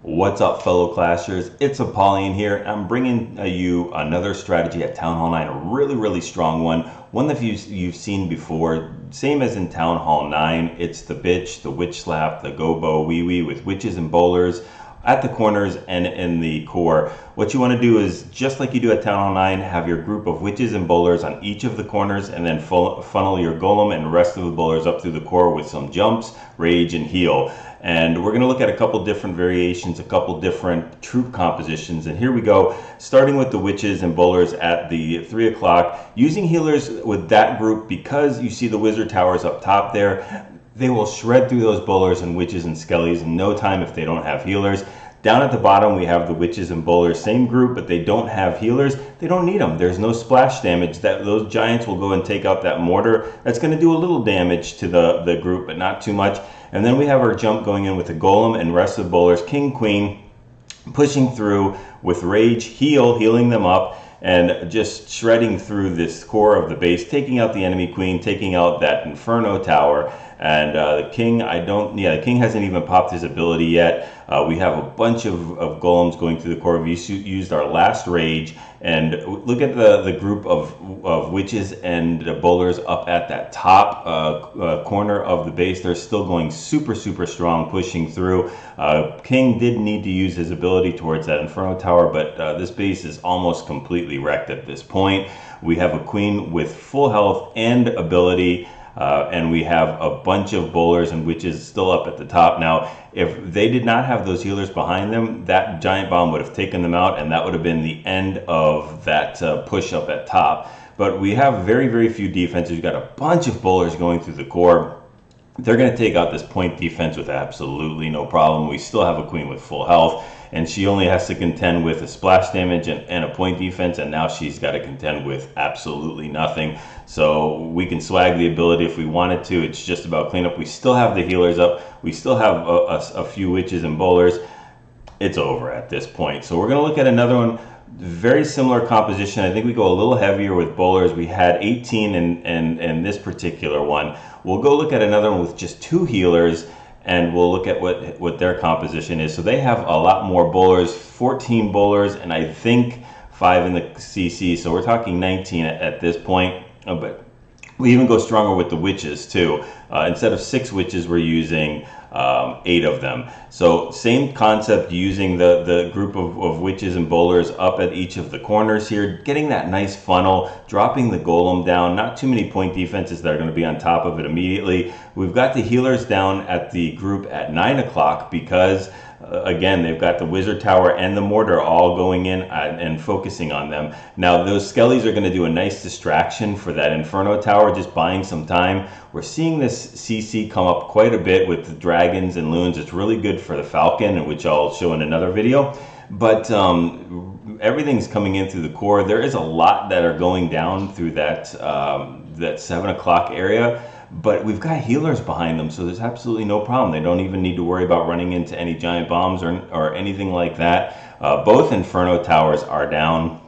What's up, fellow clashers? It's Apollyon here. I'm bringing you another strategy at Town Hall 9, a really strong one that you've seen before. Same as in Town Hall 9, it's the bitch, the witch slap, the GoBoWiWi with witches and bowlers at the corners and in the core. What you want to do is, just like you do at Town Hall 9, have your group of witches and bowlers on each of the corners, and then funnel your golem and the rest of the bowlers up through the core with some jumps, rage, and heal. And we're going to look at a couple different variations, a couple different troop compositions. And here we go, starting with the witches and bowlers at the 3 o'clock. Using healers with that group, because you see the wizard towers up top there, they will shred through those bowlers and witches and skellies in no time if they don't have healers. Down at the bottom, we have the witches and bowlers, same group, but they don't have healers. They don't need them. There's no splash damage. Those giants will go and take out that mortar. That's going to do a little damage to the group, but not too much. And then we have our jump going in with the golem and rest of the bowlers, king, queen, pushing through with rage, healing them up, and just shredding through this core of the base, taking out the enemy queen, taking out that inferno tower. And the king, the king hasn't even popped his ability yet. We have a bunch of golems going through the core. We used our last rage, and look at the group of witches and bowlers up at that top corner of the base. They're still going super strong, pushing through. King did need to use his ability towards that inferno tower, but this base is almost completely wrecked at this point. We have a queen with full health and ability. And we have a bunch of bowlers and witches still up at the top. Now, if they did not have those healers behind them, that giant bomb would have taken them out, and that would have been the end of that push up at top. But we have very few defenses. We've got a bunch of bowlers going through the core. They're going to take out this point defense with absolutely no problem. We still have a queen with full health, and she only has to contend with a splash damage and a point defense, and now she's got to contend with absolutely nothing. So we can swag the ability if we wanted to. It's just about cleanup. We still have the healers up. We still have a few witches and bowlers. It's over at this point. So we're going to look at another one. Very similar composition. I think we go a little heavier with bowlers. We had 18 in this particular one. We'll go look at another one with just 2 healers, and we'll look at what their composition is. So they have a lot more bowlers, 14 bowlers, and I think 5 in the CC. So we're talking 19 at this point. But we even go stronger with the witches too. Instead of 6 witches, we're using 8 of them. So same concept, using the group of witches and bowlers up at each of the corners here, getting that nice funnel, dropping the golem down. Not too many point defenses that are going to be on top of it immediately. We've got the healers down at the group at 9 o'clock because again, they've got the wizard tower and the mortar all going in and focusing on them. Now, those skellies are going to do a nice distraction for that inferno tower, just buying some time. We're seeing this CC come up quite a bit with the dragons and loons. It's really good for the falcon, which I'll show in another video. But everything's coming in through the core. There is a lot that are going down through that 7 o'clock area. But we've got healers behind them, so there's absolutely no problem. They don't even need to worry about running into any giant bombs or anything like that. Both inferno towers are down.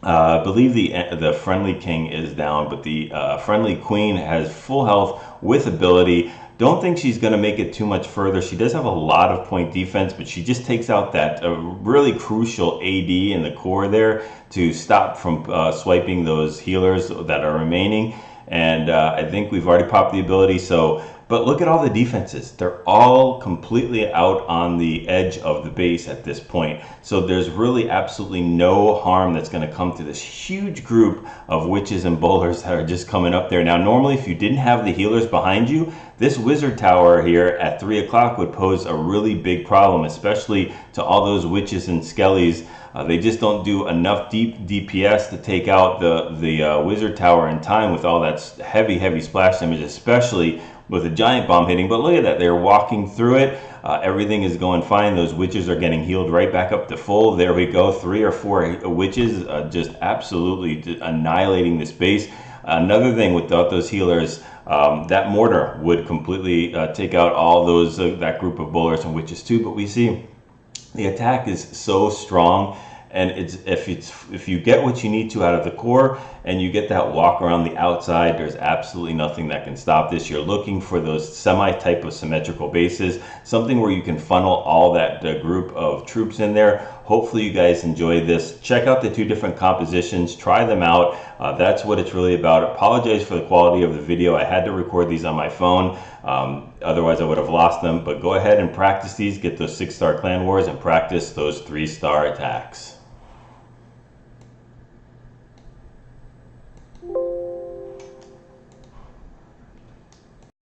I believe the friendly king is down, but the friendly queen has full health with ability. Don't think she's going to make it too much further. She does have a lot of point defense, but she just takes out that really crucial AD in the core there to stop from swiping those healers that are remaining. And I think we've already popped the ability. But look at all the defenses. They're all completely out on the edge of the base at this point. So there's really absolutely no harm that's going to come to this huge group of witches and bowlers that are just coming up there. Now, normally, if you didn't have the healers behind you, this wizard tower here at 3 o'clock would pose a really big problem, especially to all those witches and skellies. They just don't do enough deep DPS to take out the wizard tower in time with all that heavy splash damage, especially with a giant bomb hitting. But look at that, they're walking through it. Everything is going fine. Those witches are getting healed right back up to full. There we go, 3 or 4 witches just absolutely annihilating the space. Another thing, without those healers, that mortar would completely take out all those that group of bowlers and witches too. But we see the attack is so strong, And if you get what you need to out of the core and you get that walk around the outside, there's absolutely nothing that can stop this. You're looking for those semi-type of symmetrical bases, something where you can funnel all that group of troops in there. Hopefully you guys enjoy this. Check out the 2 different compositions, try them out. That's what it's really about. Apologize for the quality of the video. I had to record these on my phone. Otherwise I would have lost them, but go ahead and practice these, get those 6-star clan wars and practice those 3-star attacks.